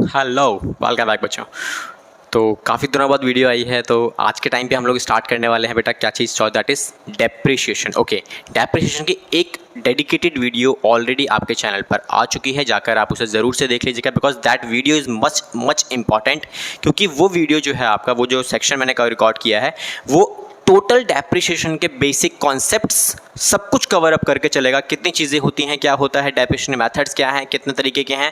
Hello, welcome back बच्चों। तो काफ़ी दिनों बाद वीडियो आई है, तो आज के टाइम पे हम लोग स्टार्ट करने वाले हैं बेटा क्या चीज़, so that is depreciation. Okay, depreciation की एक डेडिकेटेड वीडियो ऑलरेडी आपके चैनल पर आ चुकी है, जाकर आप उसे ज़रूर से देख लीजिएगा because that video is much much important. क्योंकि वो वीडियो जो है आपका, वो जो सेक्शन मैंने रिकॉर्ड किया है, वो टोटल डेप्रिशिएशन के बेसिक कॉन्सेप्ट्स सब कुछ कवर अप करके चलेगा। कितनी चीज़ें होती हैं, क्या होता है, डेप्रिशिएशन मेथड्स क्या हैं, कितने तरीके के हैं,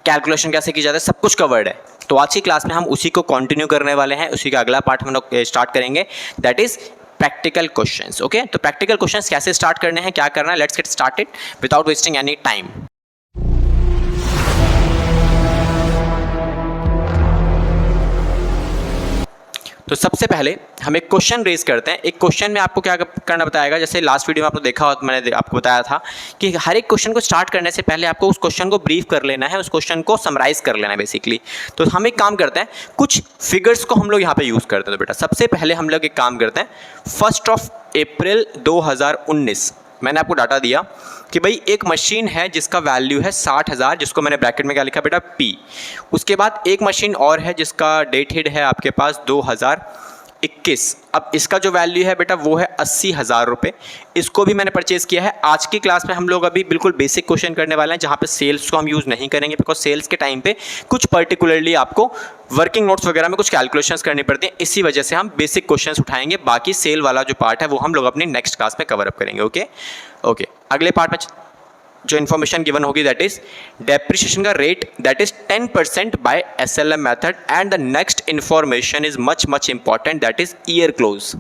कैलकुलेशन कैसे की जाता है, सब कुछ कवर्ड है। तो आज की क्लास में हम उसी को कंटिन्यू करने वाले हैं, उसी का अगला पार्ट हम लोग स्टार्ट करेंगे, that is practical questions. Okay, तो प्रैक्टिकल क्वेश्चंस कैसे स्टार्ट करने हैं, क्या करना है, let's get started without wasting any time. तो सबसे पहले हम एक क्वेश्चन रेज करते हैं। एक क्वेश्चन में आपको क्या करना बताएगा, जैसे लास्ट वीडियो में आपने देखा हो, मैंने आपको बताया था कि हर एक क्वेश्चन को स्टार्ट करने से पहले आपको उस क्वेश्चन को ब्रीफ कर लेना है, उस क्वेश्चन को समराइज कर लेना है बेसिकली। तो हम एक काम करते हैं, कुछ फिगर्स को हम लोग यहाँ पे यूज़ करते हैं। तो बेटा सबसे पहले हम लोग एक काम करते हैं, 1 अप्रैल 2019 मैंने आपको डाटा दिया कि भाई एक मशीन है जिसका वैल्यू है 60,000, जिसको मैंने ब्रैकेट में क्या लिखा बेटा, P। उसके बाद एक मशीन और है जिसका डेटेड है आपके पास 2021। अब इसका जो वैल्यू है बेटा वो है 80,000 रुपये। इसको भी मैंने परचेज़ किया है। आज की क्लास में हम लोग अभी बिल्कुल बेसिक क्वेश्चन करने वाले हैं, जहाँ पे सेल्स को हम यूज़ नहीं करेंगे बिकॉज सेल्स के टाइम पे कुछ पर्टिकुलरली आपको वर्किंग नोट्स वगैरह में कुछ कैलकुलेशंस करनी पड़ती हैं, इसी वजह से हम बेसिक क्वेश्चंस उठाएंगे। बाकी सेल वाला जो पार्ट है वो हम लोग अपनी नेक्स्ट क्लास में कवर अप करेंगे। ओके, अगले पार्ट में जो इन्फॉर्मेशन गिवन होगी दैट इज डेप्रिशिएशन का rate that is 10% by SLM method and the next information is much much important that is year close,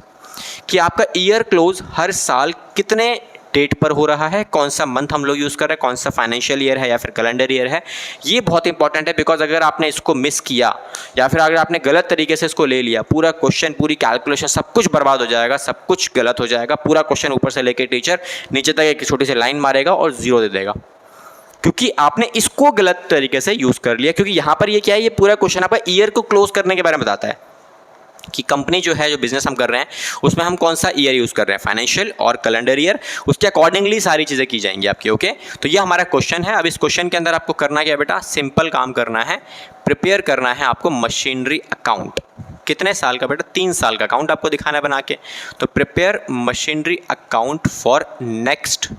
कि आपका ईयर क्लोज हर साल कितने डेट पर हो रहा है, कौन सा मंथ हम लोग यूज़ कर रहे हैं, कौन सा फाइनेंशियल ईयर है या फिर कैलेंडर ईयर है। ये बहुत इंपॉर्टेंट है बिकॉज अगर आपने इसको मिस किया या फिर अगर आपने गलत तरीके से इसको ले लिया, पूरा क्वेश्चन, पूरी कैलकुलेशन सब कुछ बर्बाद हो जाएगा, सब कुछ गलत हो जाएगा। पूरा क्वेश्चन ऊपर से लेके टीचर नीचे तक एक छोटी सी लाइन मारेगा और जीरो दे देगा, क्योंकि आपने इसको गलत तरीके से यूज़ कर लिया। क्योंकि यहाँ पर ये क्या है, ये पूरा क्वेश्चन आपका ईयर को क्लोज करने के बारे में बताता है कि कंपनी जो है, जो बिजनेस हम कर रहे हैं उसमें हम कौन सा ईयर यूज़ कर रहे हैं, फाइनेंशियल और कैलेंडर ईयर, उसके अकॉर्डिंगली सारी चीज़ें की जाएंगी आपकी। ओके, तो ये हमारा क्वेश्चन है। अब इस क्वेश्चन के अंदर आपको करना क्या बेटा, सिंपल काम करना है, प्रिपेयर करना है आपको मशीनरी अकाउंट। कितने साल का बेटा, 3 साल का अकाउंट आपको दिखाना है बना के। तो prepare machinery account for next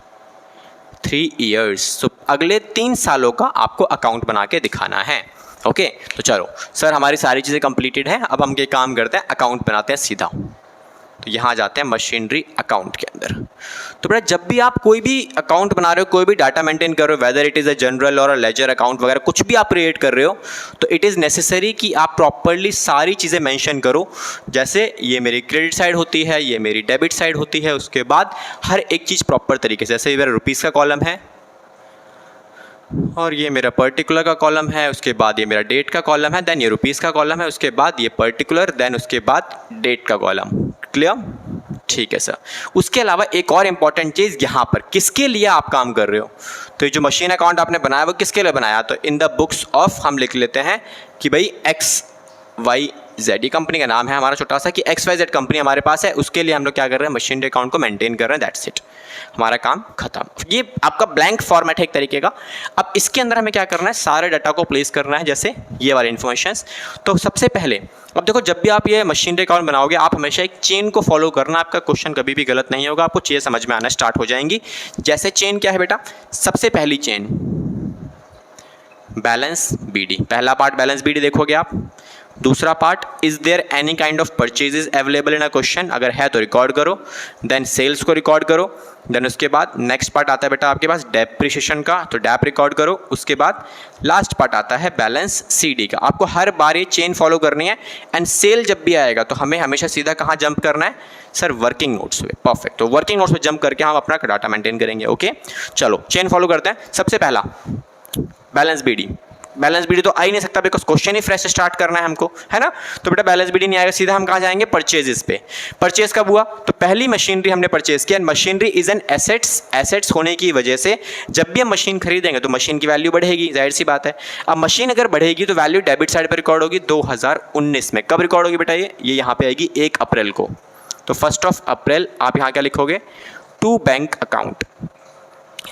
3 years. तो अगले 3 सालों का आपको अकाउंट बना के दिखाना है। ओके, तो चलो सर, हमारी सारी चीज़ें कंप्लीटेड हैं। अब हम ये काम करते हैं, अकाउंट बनाते हैं सीधा। तो यहाँ जाते हैं मशीनरी अकाउंट के अंदर। तो बेटा जब भी आप कोई भी अकाउंट बना रहे हो, कोई भी डाटा मेंटेन कर रहे हो, whether it is a general और अ लेजर अकाउंट वगैरह कुछ भी आप क्रिएट कर रहे हो, तो इट इज़ नेसेसरी कि आप प्रॉपरली सारी चीज़ें मेंशन करो। जैसे ये मेरी क्रेडिट साइड होती है, ये मेरी डेबिट साइड होती है, उसके बाद हर एक चीज़ प्रॉपर तरीके से, जैसे ये मेरा रुपीज़ का कॉलम है और ये मेरा पर्टिकुलर का कॉलम है, उसके बाद ये मेरा डेट का कॉलम है, देन ये रुपीज़ का कॉलम है, उसके बाद ये पर्टिकुलर, देन उसके बाद डेट का कॉलम। क्लियर? ठीक है सर। उसके अलावा एक और इम्पॉर्टेंट चीज़, यहाँ पर किसके लिए आप काम कर रहे हो। तो ये जो मशीन अकाउंट आपने बनाया वो किसके लिए बनाया, तो इन द बुक्स ऑफ हम लिख लेते हैं कि भाई XYZ, ये कंपनी का नाम है हमारा छोटा सा, कि XYZ कंपनी हमारे पास है, उसके लिए हम लोग क्या कर रहे हैं, मशीनरी अकाउंट को मेंटेन कर रहे हैं, दैट्स इट, हमारा काम खत्म। ये आपका ब्लैंक फॉर्मेट है एक तरीके का। अब इसके अंदर हमें क्या करना है, सारे डाटा को प्लेस करना है, जैसे ये वाले इन्फॉर्मेशंस। तो सबसे पहले अब देखो, जब भी आप ये मशीनरी अकाउंट बनाओगे, आप हमेशा एक चेन को फॉलो करना, आपका क्वेश्चन कभी भी गलत नहीं होगा, आपको चीज़ें समझ में आना स्टार्ट हो जाएंगी। जैसे चेन क्या है बेटा, सबसे पहली चेन बैलेंस BD, पहला पार्ट बैलेंस BD देखोगे आप। दूसरा part, is there any kind of purchases available in a question, अगर है तो रिकॉर्ड करो, देन सेल्स को रिकॉर्ड करो, देन उसके बाद नेक्स्ट पार्ट आता है बेटा आपके पास डेप्रिशिएशन का, तो डेप रिकॉर्ड करो। उसके बाद लास्ट पार्ट आता है बैलेंस CD का। आपको हर बार ये चेन फॉलो करनी है। एंड सेल जब भी आएगा तो हमें हमेशा सीधा कहाँ जंप करना है सर, वर्किंग नोट्स पे। परफेक्ट, तो वर्किंग नोट्स पे जंप करके हम अपना डाटा मेंटेन करेंगे। ओके, चलो चेन फॉलो करते हैं। सबसे पहला बैलेंस BD, बैलेंस BD तो आ ही नहीं सकता because question he fresh start करना है हमको, है ना। तो बेटा बैलेंस BD नहीं आएगा, सीधा हम कहाँ जाएंगे, परचेजेस पे। परचेज कब हुआ, तो पहली मशीनरी हमने परचेज किया। Machinery is an assets, assets होने की वजह से जब भी हम मशीन खरीदेंगे तो मशीन की वैल्यू बढ़ेगी, जाहिर सी बात है। अब मशीन अगर बढ़ेगी तो वैल्यू डेबिट साइड पर रिकॉर्ड होगी 2019 में। कब रिकॉर्ड होगी बेटा, ये यहाँ पे आएगी 1 अप्रैल को। तो 1 अप्रैल आप यहाँ क्या लिखोगे, to bank account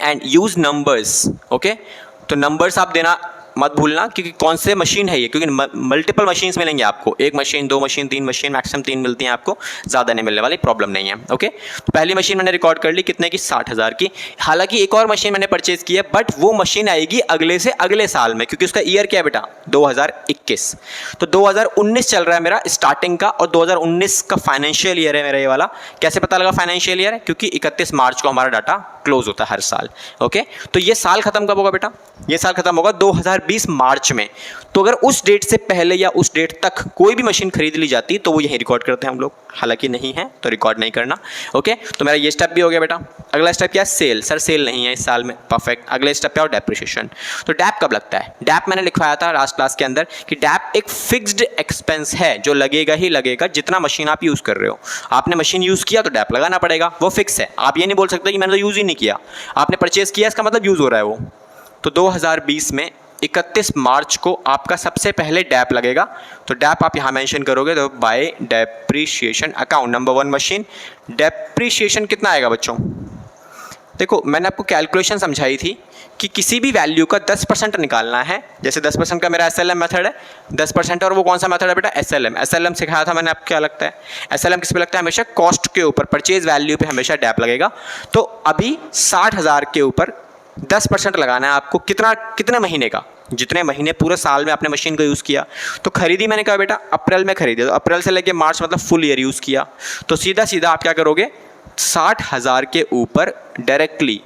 and use numbers. Okay, तो नंबर्स आप देना मत भूलना, क्योंकि कौन से मशीन है ये, क्योंकि मल्टीपल मशीन्स मिलेंगे आपको, एक मशीन, दो मशीन, तीन मशीन, मैक्सिमम तीन मिलती हैं आपको, ज़्यादा नहीं मिलने वाली, प्रॉब्लम नहीं है। ओके, तो पहली मशीन मैंने रिकॉर्ड कर ली कितने की, 60,000 की। हालांकि एक और मशीन मैंने परचेज की है, बट वो मशीन आएगी अगले से अगले साल में, क्योंकि उसका ईयर क्या है बेटा, 2021। तो 2019 चल रहा है मेरा स्टार्टिंग का, और 2019 का फाइनेंशियल ईयर है मेरा ये वाला। कैसे पता लगा फाइनेंशियल ईयर है, क्योंकि 31 मार्च को हमारा डाटा क्लोज होता है हर साल। ओके, तो ये साल खत्म कब होगा बेटा, ये साल खत्म होगा 2020 मार्च में। तो अगर उस डेट से पहले या उस डेट तक कोई भी मशीन खरीद ली जाती तो वो यहीं रिकॉर्ड करते हैं हम लोग, हालांकि नहीं है तो रिकॉर्ड नहीं करना। ओके, तो मेरा ये स्टेप भी हो गया बेटा। अगला स्टेप क्या है, सेल। सर सेल नहीं है इस साल में, परफेक्ट। अगले स्टेप क्या हो, डेप्रिसिएशन। तो डैप कब लगता है, डैप मैंने लिखवाया था लास्ट क्लास के अंदर कि डैप एक फिक्स्ड एक्सपेंस है जो लगेगा ही लगेगा जितना मशीन आप यूज़ कर रहे हो। आपने मशीन यूज़ किया तो डैप लगाना पड़ेगा, वो फिक्स है। आप ये नहीं बोल सकते कि मैंने तो यूज़ ही नहीं किया, आपने परचेज किया इसका मतलब यूज़ हो रहा है वो। तो 2020 में 31 मार्च को आपका सबसे पहले डैप लगेगा। तो डैप आप यहाँ मेंशन करोगे तो by depreciation account, number 1 machine. Depreciation कितना आएगा बच्चों, देखो मैंने आपको कैलकुलेशन समझाई थी कि किसी भी वैल्यू का 10% निकालना है। जैसे 10% का मेरा SLM मेथड है, 10%, और वो कौन सा मेथड है बेटा, SLM। SLM सिखाया था मैंने, आपको क्या लगता है SLM किस पे लगता है, हमेशा कॉस्ट के ऊपर, परचेज वैल्यू पे हमेशा डैप लगेगा। तो अभी 60,000 के ऊपर 10% लगाना है आपको, कितने महीने का, जितने महीने पूरे साल में आपने मशीन को यूज़ किया। तो खरीदी मैंने कहा बेटा अप्रैल में खरीदी, तो अप्रैल से लेके मार्च मतलब फुल ईयर यूज़ किया। तो सीधा सीधा आप क्या करोगे, 60,000 के ऊपर डायरेक्टली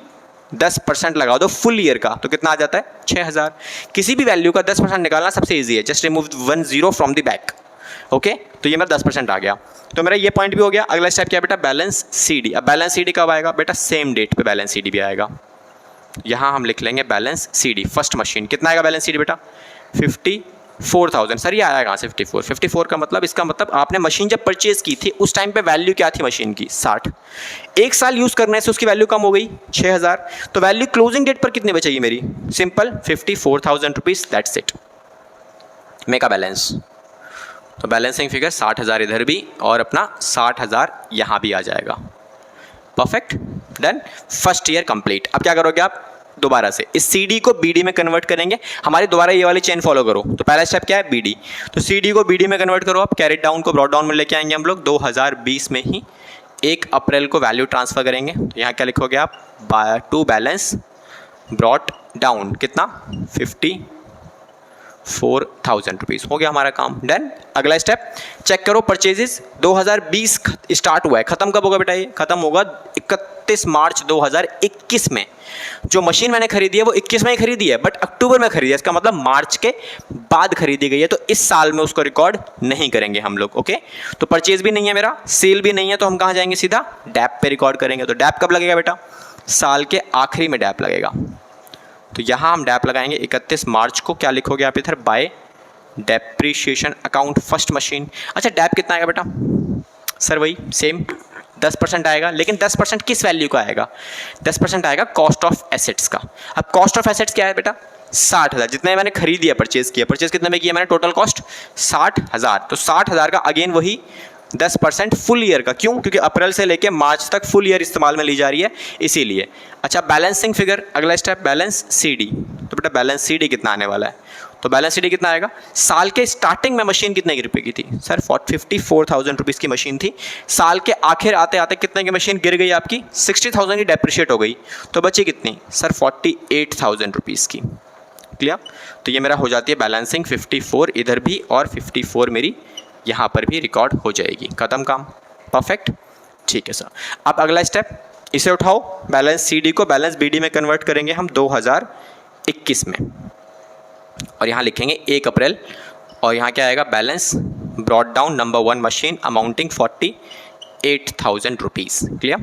10% लगा दो फुल ईयर का, तो कितना आ जाता है, 6,000। किसी भी वैल्यू का 10% निकालना सबसे ईजी है, just remove 1 0 from the back. Okay, तो ये मेरा 10% आ गया। तो मेरा ये पॉइंट भी हो गया। अगला स्टेप क्या है बेटा, बैलेंस CD। अब बैलेंस CD कब आएगा बेटा, सेम डेट पे बैलेंस CD भी आएगा। यहाँ हम लिख लेंगे बैलेंस CD, फर्स्ट मशीन। कितना आएगा बैलेंस CD बेटा, 54,000। सर ये आया कहाँ से 54 का मतलब, इसका मतलब आपने मशीन जब परचेज की थी उस टाइम पे वैल्यू क्या थी मशीन की, 60। एक साल यूज़ करने से उसकी वैल्यू कम हो गई 6,000। तो वैल्यू क्लोजिंग डेट पर कितनी बचेगी मेरी, सिंपल 54,000 रुपीज़, दैट्स इट, मेरा बैलेंस। तो बैलेंसिंग फिगर 60,000 इधर भी और अपना 60,000 यहाँ भी आ जाएगा। Perfect, done, first year complete. अब क्या करोगे आप, दोबारा से इस CD को BD में कन्वर्ट करेंगे। हमारी दोबारा ये वाली चेन फॉलो करो। तो पहला स्टेप क्या है, BD। तो CD को BD में कन्वर्ट करो आप, कैरेट डाउन को ब्रॉट डाउन में लेके आएंगे हम लोग। 2020 में ही 1 अप्रैल को वैल्यू ट्रांसफ़र करेंगे। तो यहाँ क्या लिखोगे आप, टू बैलेंस ब्रॉट डाउन, कितना 54,000 रुपीज़। हो गया हमारा काम, डन। अगला स्टेप चेक करो, परचेजेस 2020 स्टार्ट हुआ है, ख़त्म कब होगा बेटा, ये ख़त्म होगा 31 मार्च 2021 में। जो मशीन मैंने खरीदी है वो 21 में ही खरीदी है, बट अक्टूबर में खरीदी है, इसका मतलब मार्च के बाद खरीदी गई है। तो इस साल में उसको रिकॉर्ड नहीं करेंगे हम लोग। ओके, तो परचेज भी नहीं है मेरा, सेल भी नहीं है, तो हम कहाँ जाएंगे, सीधा डैप पे रिकॉर्ड करेंगे। तो डैप कब लगेगा बेटा, साल के आखिरी में डैप लगेगा। तो यहाँ हम डैप लगाएंगे 31 मार्च को। क्या लिखोगे आप इधर, by depreciation account first machine. अच्छा डैप कितना आएगा बेटा, सर वही सेम 10% आएगा, लेकिन 10% किस वैल्यू का आएगा, 10% आएगा कॉस्ट ऑफ एसेट्स का। अब कॉस्ट ऑफ एसेट्स क्या है बेटा, 60,000, जितने मैंने खरीद दिया, परचेज किया, परचेज कितने में किया मैंने, टोटल कॉस्ट 60,000। तो 60,000 का अगेन वही 10% फुल ईयर का। क्यों, क्योंकि अप्रैल से लेके मार्च तक फुल ईयर इस्तेमाल में ली जा रही है, इसीलिए। अच्छा बैलेंसिंग फिगर, अगला स्टेप बैलेंस CD। तो बेटा बैलेंस CD कितना आने वाला है, तो बैलेंस CD कितना आएगा, साल के स्टार्टिंग में मशीन कितने की रुपये की थी, सर 54,000 रुपीज़ की मशीन थी। साल के आखिर आते आते कितने की मशीन गिर गई आपकी, 60,000 की डेप्रिशिएट हो गई, तो बची कितनी, सर 48,000 रुपीज़ की। क्लियर, तो ये मेरा हो जाती है बैलेंसिंग 54 इधर भी, और 54 मेरी यहाँ पर भी रिकॉर्ड हो जाएगी। खत्म काम, परफेक्ट, ठीक है सर। अब अगला स्टेप, इसे उठाओ, बैलेंस CD को बैलेंस BD में कन्वर्ट करेंगे हम 2021 में, और यहाँ लिखेंगे 1 अप्रैल, और यहाँ क्या आएगा, balance brought down number 1 machine amounting 48,000 rupees. Clear,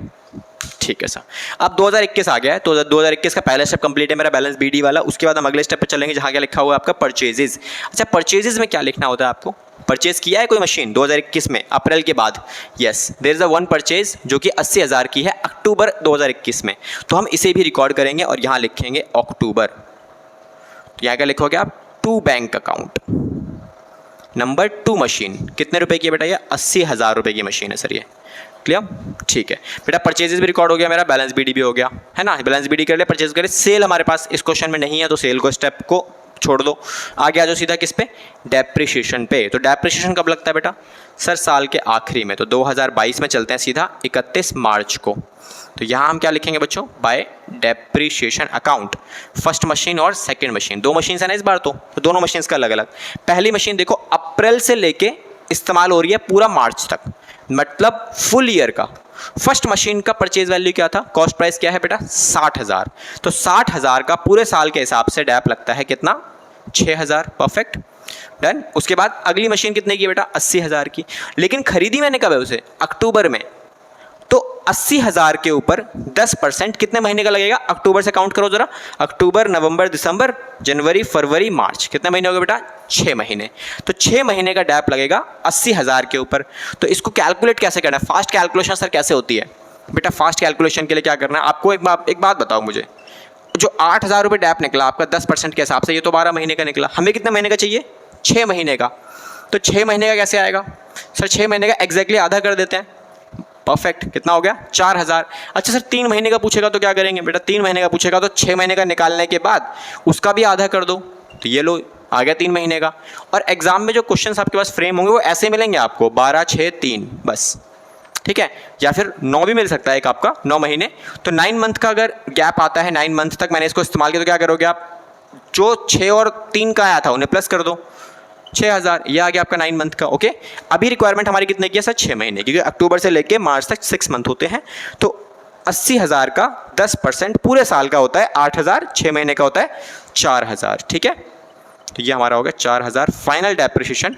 ठीक है सर। अब 2021 आ गया है, तो 2021 का पहला स्टेप कंप्लीट है मेरा बैलेंस BD वाला। उसके बाद हम अगले स्टेप पे चलेंगे जहाँ क्या लिखा हुआ है आपका परचेजेस। अच्छा परचेजेस में क्या लिखना होता है आपको, परचेज किया है कोई मशीन 2021 में अप्रैल के बाद, yes there is a one purchase जो कि 80,000 की है अक्टूबर 2021 में, तो हम इसे भी रिकॉर्ड करेंगे और यहाँ लिखेंगे अक्टूबर। तो यहाँ क्या लिखोगे आप, to bank account number 2 machine, कितने रुपए की है बेटा, ये 80,000 रुपये की मशीन है सर ये। क्लियर, ठीक है बेटा। परचेजेस भी रिकॉर्ड हो गया मेरा, बैलेंस BD भी हो गया है ना, बैलेंस BD कर ले, परचेज कर ले। सेल हमारे पास इस क्वेश्चन में नहीं है, तो सेल को स्टेप को छोड़ दो, आगे आ जाओ सीधा किस पे, डेप्रिशिएशन पे। तो डेप्रिशिएशन कब लगता है बेटा सर, साल के आखिरी में। तो 2022 में चलते हैं सीधा 31 मार्च को। तो यहाँ हम क्या लिखेंगे बच्चों, by depreciation account first machine और सेकंड मशीन, दो मशीन है ना इस बार, तो दोनों मशीन का अलग अलग। पहली मशीन देखो अप्रैल से लेके इस्तेमाल हो रही है पूरा मार्च तक, मतलब फुल ईयर का। फर्स्ट मशीन का परचेज वैल्यू क्या था, कॉस्ट प्राइस क्या है बेटा 60,000। तो 60,000 का पूरे साल के हिसाब से डैप लगता है कितना, 6,000। Perfect, done. उसके बाद अगली मशीन कितने की बेटा, 80,000 की। लेकिन खरीदी मैंने कब है उसे, अक्टूबर में। तो 80,000 के ऊपर 10% कितने महीने का लगेगा, अक्टूबर से काउंट करो जरा, अक्टूबर नवंबर दिसंबर जनवरी फरवरी मार्च, कितने महीने हो गए बेटा, 6 महीने। तो 6 महीने का डैप लगेगा 80,000 के ऊपर। तो इसको कैलकुलेट कैसे करना है, फास्ट कैलकुलेशन सर कैसे होती है बेटा, फास्ट कैलकुलेशन के लिए क्या करना है आपको, एक बात बताओ मुझे, जो 8,000 रुपये डैप निकला आपका 10% के हिसाब से, ये तो 12 महीने का निकला, हमें कितने महीने का चाहिए, 6 महीने का। तो 6 महीने का कैसे आएगा सर, 6 महीने का एग्जैक्टली आधा कर देते हैं। परफेक्ट, कितना हो गया 4,000। अच्छा सर 3 महीने का पूछेगा तो क्या करेंगे बेटा, 3 महीने का पूछेगा तो 6 महीने का निकालने के बाद उसका भी आधा कर दो, तो ये लो आ गया 3 महीने का। और एग्जाम में जो क्वेश्चंस आपके पास फ्रेम होंगे वो ऐसे मिलेंगे आपको, 12 6 3 बस, ठीक है। या फिर 9 भी मिल सकता है एक आपका, 9 महीने। तो 9 मंथ का अगर गैप आता है, 9 मंथ तक मैंने इसको इस्तेमाल किया, तो क्या करोगे आप, जो 6 और 3 का आया था उन्हें प्लस कर दो, 6,000, ये आ गया आपका 9 मंथ का। ओके, अभी रिक्वायरमेंट हमारी कितने की है सर, 6 महीने, क्योंकि अक्टूबर से लेके मार्च तक 6 मंथ होते हैं। तो 80,000 का 10% पूरे साल का होता है 8,000, 6 महीने का होता है 4,000, ठीक है। तो ये हमारा हो गया 4,000। फाइनल डेप्रिसिएशन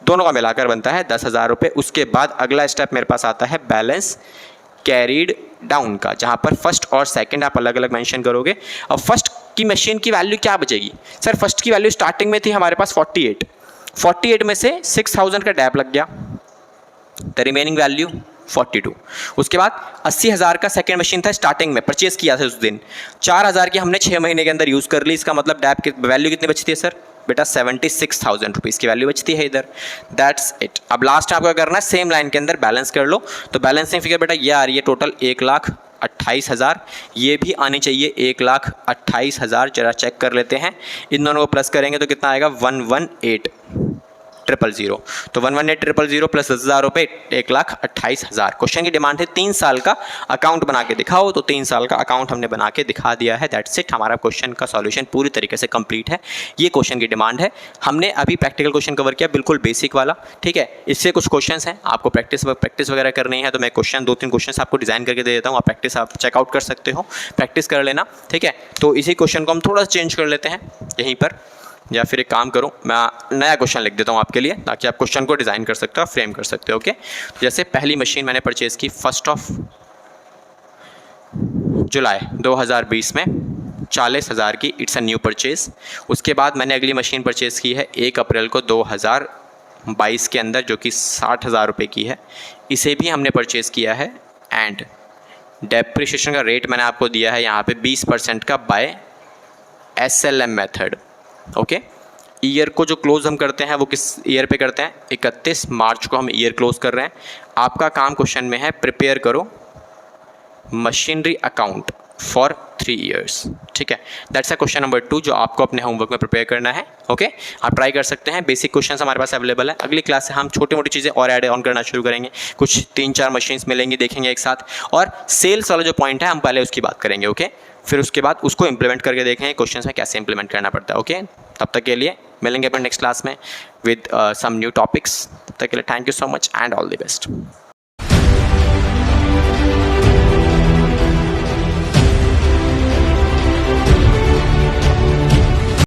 दोनों का मिलाकर बनता है 10,000 रुपये। उसके बाद अगला स्टेप मेरे पास आता है बैलेंस कैरीड डाउन का, जहाँ पर फर्स्ट और सेकंड आप अलग अलग मेंशन करोगे। अब फर्स्ट की मशीन की वैल्यू क्या बचेगी सर, फर्स्ट की वैल्यू स्टार्टिंग में थी हमारे पास 48 में से 6,000 का डैप लग गया, द रिमेनिंग वैल्यू 42। उसके बाद 80,000 का सेकंड मशीन था, स्टार्टिंग में परचेज किया था उस दिन, 4,000 की हमने 6 महीने के अंदर यूज़ कर ली। इसका मतलब डैप की वैल्यू कितनी बचती है सर बेटा, 76,000 रुपीज़ की वैल्यू बचती है इधर। That's it. अब लास्ट आपको करना है सेम लाइन के अंदर बैलेंस कर लो। तो बैलेंसिंग फिगर बेटा ये आ रही है टोटल 1,28,000, ये भी आनी चाहिए 1,28,000। जरा चेक कर लेते हैं, इन दोनों को प्लस करेंगे तो कितना आएगा 118,000। तो 118,000 प्लस 10,000 रुपये 1,28,000। क्वेश्चन की डिमांड है 3 साल का अकाउंट बना के दिखाओ, तो 3 साल का अकाउंट हमने बना के दिखा दिया है। दैट्स इट, हमारा क्वेश्चन का सॉल्यूशन पूरी तरीके से कंप्लीट है। ये क्वेश्चन की डिमांड है। हमने अभी प्रैक्टिकल क्वेश्चन कवर किया, बिल्कुल बेसिक वाला, ठीक है। इससे कुछ क्वेश्चंस हैं, आपको प्रैक्टिस वगैरह करनी है तो मैं क्वेश्चन 2-3 क्वेश्चन आपको डिज़ाइन करके दे देता हूँ, आप प्रैक्टिस आप चेकआउट कर सकते हो, प्रैक्टिस कर लेना, ठीक है। तो इसी क्वेश्चन को हम थोड़ा सा चेंज कर लेते हैं यहीं पर, या फिर एक काम करूं मैं नया क्वेश्चन लिख देता हूं आपके लिए, ताकि आप क्वेश्चन को डिज़ाइन कर सकते हो, फ्रेम कर सकते हो। ओके, जैसे पहली मशीन मैंने परचेज़ की 1 जुलाई 2020 में 40,000 की, इट्स अ न्यू परचेज़। उसके बाद मैंने अगली मशीन परचेज़ की है 1 अप्रैल को 2022 के अंदर, जो कि 60,000 रुपये की है, इसे भी हमने परचेज़ किया है। एंड डेप्रिसिएशन का रेट मैंने आपको दिया है यहाँ पे 20% का by SLM method. Okay, year को जो क्लोज़ हम करते हैं वो किस ईयर पे करते हैं, 31 मार्च को हम ईयर क्लोज़ कर रहे हैं। आपका काम क्वेश्चन में है प्रिपेयर करो मशीनरी अकाउंट फॉर 3 ईयर्स, ठीक है। दैट्स अ क्वेश्चन नंबर 2 जो आपको अपने होमवर्क में प्रिपेयर करना है। ओके, आप ट्राई कर सकते हैं, बेसिक क्वेश्चंस हमारे पास अवेलेबल है। अगली क्लास से हम छोटी मोटी चीज़ें और ऐड ऑन करना शुरू करेंगे, कुछ 3-4 मशीन्स मिलेंगी, देखेंगे एक साथ, और सेल्स वाला जो पॉइंट है हम पहले उसकी बात करेंगे। ओके, फिर उसके बाद उसको इंप्लीमेंट करके देखेंगे क्वेश्चंस में कैसे इंप्लीमेंट करना पड़ता है। ओके, तब तक के लिए मिलेंगे अपन नेक्स्ट क्लास में विद सम न्यू टॉपिक्स। तब तक के लिए thank you so much and all the best.